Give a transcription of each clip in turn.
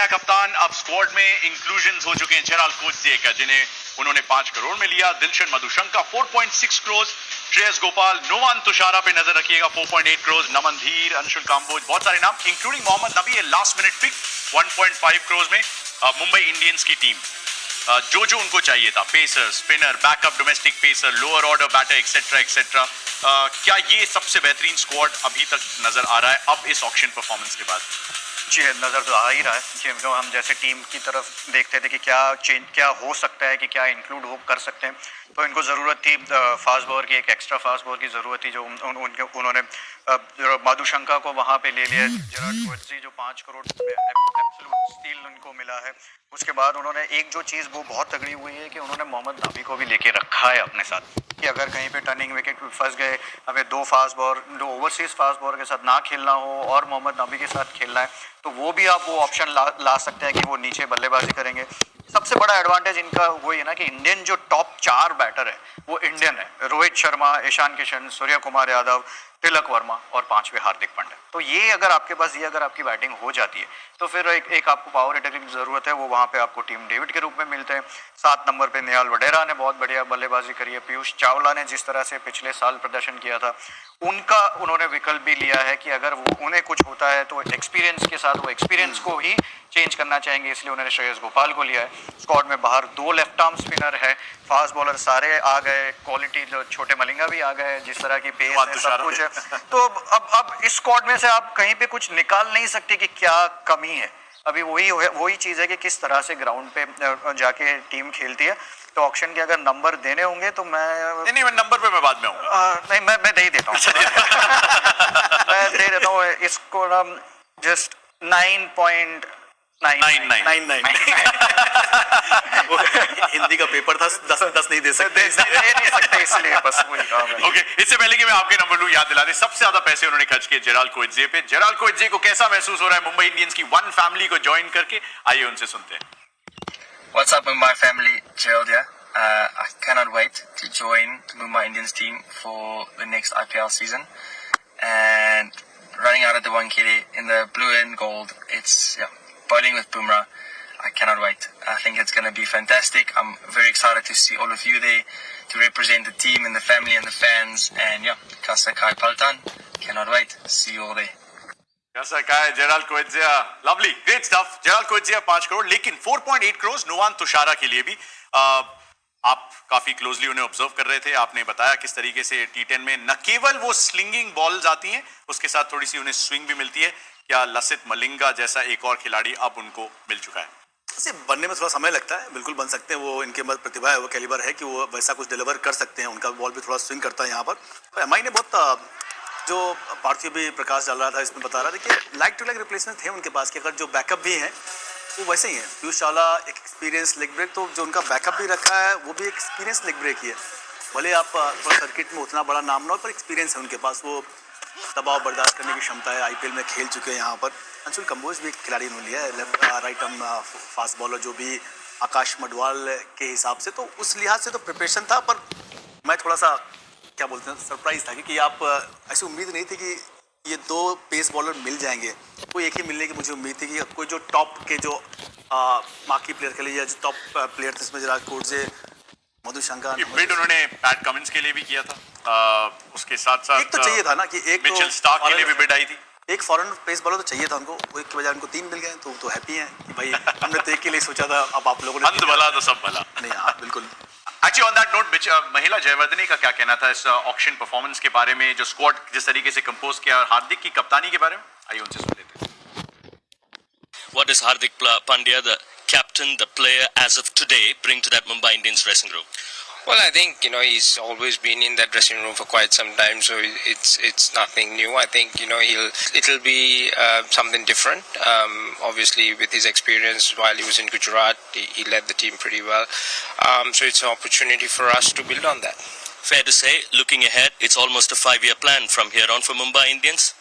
नया कप्तान, अब स्क्वाड में इंक्लूजन हो चुके हैं जेराल्ड कोएत्जे का, जिन्हें उन्होंने 5 करोड़ में लिया। दिलशन मधुशंका 4.6 करोड़, श्रेयस गोपाल, नोमान तुषारा पे नजर रखिएगा 4.8 करोड़, नमन धीर, अंशुल काम्बोज, बहुत सारे नाम इंक्लूडिंग मोहम्मद नबी, ये लास्ट मिनट पिक 1.5 करोड़ में। मुंबई इंडियंस की टीम जो उनको चाहिए था, pacer, spinner, backup domestic pacer, lower order batter, etcetera etcetera, क्या ये सबसे बेहतरीन स्क्वाड अभी तक नजर आ रहा है अब इस ऑक्शन परफॉर्मेंस के बाद? जी नज़र तो आ ही रहा है कि हम जैसे टीम की तरफ देखते थे कि क्या हो सकता है, कि क्या इंक्लूड हो कर सकते हैं, तो इनको ज़रूरत थी फास्ट बॉलर की, एक एक्स्ट्रा फास्ट बॉलर की ज़रूरत थी, जो उन्होंने मधुशंका को वहाँ पे ले लिया। जेराल्ड कोएत्जे जो 5 करोड़ एब्सोल्यूट स्टील उनको मिला है। उसके बाद उन्होंने एक जो चीज़ वो बहुत तगड़ी हुई है कि उन्होंने मोहम्मद नबी को भी लेके रखा है अपने साथ, कि अगर कहीं पे टर्निंग विकेट फंस गए, हमें दो ओवरसीज फास्ट बॉलर के साथ ना खेलना हो और मोहम्मद नबी के साथ खेलना है, तो वो भी आप वो ऑप्शन ला सकते हैं कि वो नीचे बल्लेबाजी करेंगे। सबसे बड़ा एडवांटेज इनका वही है ना कि इंडियन जो टॉप 4 बैटर है वो इंडियन है, रोहित शर्मा, ईशान किशन, सूर्य कुमार यादव, तिलक वर्मा और 5वें हार्दिक पांड्या। तो ये अगर आपके पास अगर आपकी बैटिंग हो जाती है तो फिर एक आपको पावर हिटर की जरूरत है, वो वहाँ पे आपको टीम डेविड के रूप में मिलते हैं। 7 नंबर पे निहाल वडेरा ने बहुत बढ़िया बल्लेबाजी करी है। पीयूष चावला ने जिस तरह से पिछले साल प्रदर्शन किया था, उनका उन्होंने विकल्प भी लिया है कि अगर उन्हें कुछ होता है तो एक्सपीरियंस के साथ वो एक्सपीरियंस को ही चेंज करना चाहेंगे, इसलिए उन्होंने श्रेयस गोपाल को लिया है। स्क्वाड में बाहर 2 लेफ्ट आर्म स्पिनर है, फास्ट बॉलर सारे आ गए, क्वालिटी जो छोटे मलिंगा भी आ गए, जिस तरह की पेस है, सब कुछ है। तो अब इस स्क्वाड में से आप कहीं पे कुछ निकाल नहीं सकते कि क्या कमी है। अभी वही चीज है कि किस तरह से ग्राउंड पे जाके टीम खेलती है। तो ऑक्शन के अगर नंबर देने होंगे तो नहीं, मैं नंबर पे मैं बाद में आऊंगा। नहीं, मैं दे ही देता हूँ। मैं दे देता हूँ इसको ना, जस्ट 9.99। हिंदी का पेपर था, 10 नहीं दे सकते इसलिए बस वही काम है। ओके, इससे पहले कि मैं आपके नंबर लूं, याद दिला दें सबसे ज्यादा पैसे उन्होंने खर्च किए जेराल्ड कोएत्जे पे। जेराल्ड कोएत्जे को कैसा महसूस हो रहा है मुंबई इंडियंस की वन फैमिली को ज्वाइन करके? आइए उनसे सुनते हैं। What's up, Mumbai family? Gerald here. I cannot wait to join the Mumbai Indians team for the next IPL season. And running out at the Wankhede in the blue and gold, it's bowling with Bumrah. I cannot wait. I think it's going to be fantastic. I'm very excited to see all of you there, to represent the team and the family and the fans. And Kasa Kai Paltan. Cannot wait. See you all there. कैसा क्या है Gerald Coetzee? Lovely, great stuff. Gerald Coetzee 5 crore, लेकिन 4.8 करोड़ नोमान तुषारा के लिए भी। आप काफी closely उन्हें ऑब्जर्व कर रहे थे, आपने बताया किस तरीके से T10 में न केवल वो स्लिंगिंग बॉल्स आती हैं, उसके साथ थोड़ी सी उन्हें स्विंग भी मिलती है। क्या लसित मलिंगा जैसा एक और खिलाड़ी अब उनको मिल चुका है? वैसे बनने में थोड़ा समय लगता है, बिल्कुल बन सकते हैं। वो इनके अंदर प्रतिभा है, वो कैलिबर है कि वो वैसा कुछ डिलीवर कर सकते हैं। उनका बॉल भी थोड़ा स्विंग करता है यहाँ पर। एमआई ने बहुत जो पार्थिव भी प्रकाश डाल रहा था इसमें बता रहा था कि लाइक टू लाइक रिप्लेसमेंट थे उनके पास, कि अगर जो बैकअप भी हैं वो वैसे ही है। पीयूष चावला एक एक्सपीरियंस लेग ब्रेक, तो जो उनका बैकअप भी रखा है वो भी एक एक्सपीरियंस लेग ब्रेक ही है। भले आप सर्किट में उतना बड़ा नाम ना हो, पर एक्सपीरियंस है उनके पास, वो दबाव बर्दाश्त करने की क्षमता है। आईपीएल में खेल चुके हैं यहाँ पर। अंशुल कंबोज भी एक खिलाड़ी उन्होंने लिया है, left right arm fast bowler, जो भी आकाश मडवाल के हिसाब से। तो उस लिहाज से तो प्रिपरेशन था, पर मैं थोड़ा सा क्या बोलते हैं सरप्राइज था, क्योंकि आप ऐसी उम्मीद नहीं थी कि ये 2 पेस बॉलर मिल जाएंगे। कोई एक ही मिलने की मुझे उम्मीद थी कि कोई जो टॉप के जो मार्की प्लेयर के लिए, या जो टॉप प्लेयर थे, इसमें जेराल्ड कोएत्जे, मधुशंका। बिड उन्होंने पैट कमिंस के लिए भी किया था, उसके साथ साथ एक तो चाहिए था ना कि एक मिचेल स्टार्क के लिए भी बिड आई थी। एक फॉरेन पेस बॉलर तो चाहिए था उनको, एक के बजाय उनको 3 मिल गए, तो हैप्पी हैं कि भाई हमने तो एक के लिए सोचा था, अब आप लोगों ने अंत भला तो सब भला। नहीं, हाँ बिल्कुल। एक्चुअली ऑन दैट नोट, महिला जयवर्धने का क्या कहना था इस ऑक्शन परफॉर्मेंस के बारे में, जो स्क्वाड जिस तरीके से कंपोज किया, हार्दिक की कप्तानी के बारे में? आइए उनसे सुन लेते हैं। What does Hardik Pandya, the captain, the player as of today, bring to that Mumbai Indians dressing room? Well, I think he's always been in that dressing room for quite some time, so it's nothing new. I think it'll be something different. Obviously, with his experience while he was in Gujarat, he led the team pretty well. So it's an opportunity for us to build on that. Fair to say, looking ahead, it's almost a 5-year plan from here on for Mumbai Indians.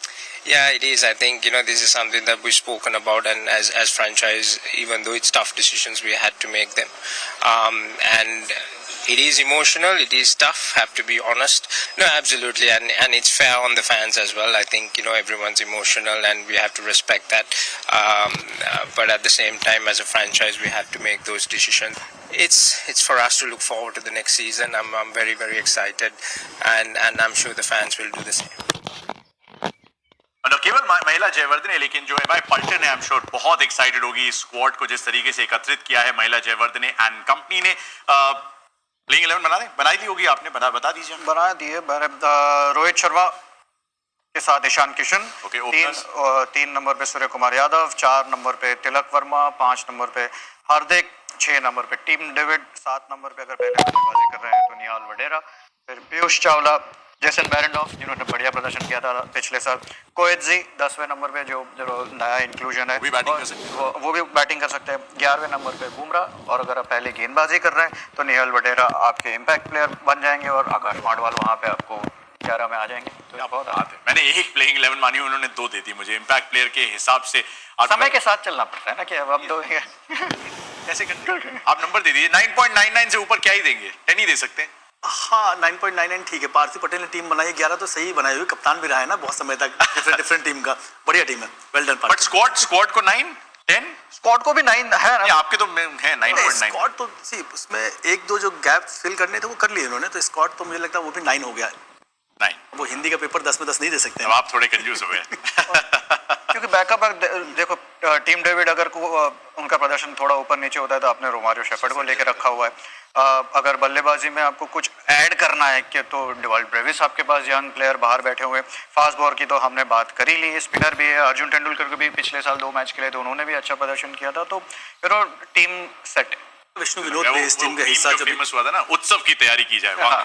Yeah, it is. I think this is something that we've spoken about, and as franchise, even though it's tough decisions, we had to make them. And it is emotional, it is tough, have to be honest. No, absolutely, and it's fair on the fans as well. I think, everyone's emotional and we have to respect that. But at the same time, as a franchise, we have to make those decisions. It's for us to look forward to the next season. I'm very, very excited, and I'm sure the fans will do the same. मतलब केवल महिला जयवर्धने, लेकिन जो है भाई पल्टन है, I am sure बहुत excited होगी इस स्क्वाड को जिस तरीके से एकत्रित किया है महिला जयवर्धने एंड कंपनी ने। प्लेइंग 11 बनाई दी होगी आपने, बता दीजिए। बना दिए। रोहित शर्मा के साथ ईशान किशन, तीन नंबर पे सूर्य कुमार यादव, 4 नंबर पे तिलक वर्मा, 5 नंबर पे हार्दिक, 6 नंबर पे टीम डेविड, 7 नंबर पे अगर पहले बल्लेबाजी कर रहे हैं तो निहाल वडेरा, फिर पीयूष चावला, जेसन बेरेंडॉफ जिन्होंने बढ़िया प्रदर्शन किया था पिछले साल, कोएत्जी 10वें नंबर पे जो नया इंक्लूजन है, वो भी बैटिंग कर सकते हैं। 11वें नंबर पे बुमराह, और अगर आप पहले गेंदबाजी कर रहे हैं तो निहाल वडेरा आपके इम्पैक्ट प्लेयर बन जाएंगे और आकाश माडवाल वहाँ पे आपको 11 में आ जाएंगे। तो बहुत बात है। मैंने एक प्लेइंग 11 मानी, उन्होंने 2 दे दी मुझे इम्पैक्ट प्लेयर के हिसाब से। समय के साथ चलना पड़ता है ना कि अब 2 कैसे करते आप नंबर दे दीजिए। 9.99 से ऊपर क्या ही देंगे, 10 ही दे सकते हैं। हाँ 9.99 ठीक है। पार्थिव पटेल ने टीम बनाई 11 तो सही बनाई हुई, कप्तान भी रहा है ना बहुत समय तक डिफरेंट टीम का, बढ़िया टीम है, वेल डन। बट स्क्वाड को 9 10 स्क्वाड को भी 9 है ना, आपके तो है 9.9। स्क्वाड तो सी उसमें 1-2 जो गैप फिल करने थे वो कर लिए उन्होंने, तो स्क्वाड तो मुझे लगता है वो भी 9 हो गया। 9 वो हिंदी का पेपर 10 में 10 नहीं दे सकते अब आप थोड़े कंफ्यूज हो गए। क्योंकि बैकअप देखो टीम डेविड अगर उनका प्रदर्शन थोड़ा ऊपर नीचे होता है तो आपने रोमारियो शेफर्ड को लेकर रखा हुआ है। अगर बल्लेबाजी में आपको कुछ ऐड करना है कि तो डिवाल्ड ब्रेविस आपके पास यंग प्लेयर बाहर बैठे हुए। फास्ट बॉलर की तो हमने बात कर ही ली, स्पिनर भी है, अर्जुन तेंदुलकर को भी पिछले साल 2 मैच खेले तो उन्होंने भी अच्छा प्रदर्शन किया था, तो फिर टीम सेट है। विष्णु विनोद भी इस टीम का हिस्सा, जो फेमस हुआ था ना, उत्सव की तैयारी की जाए।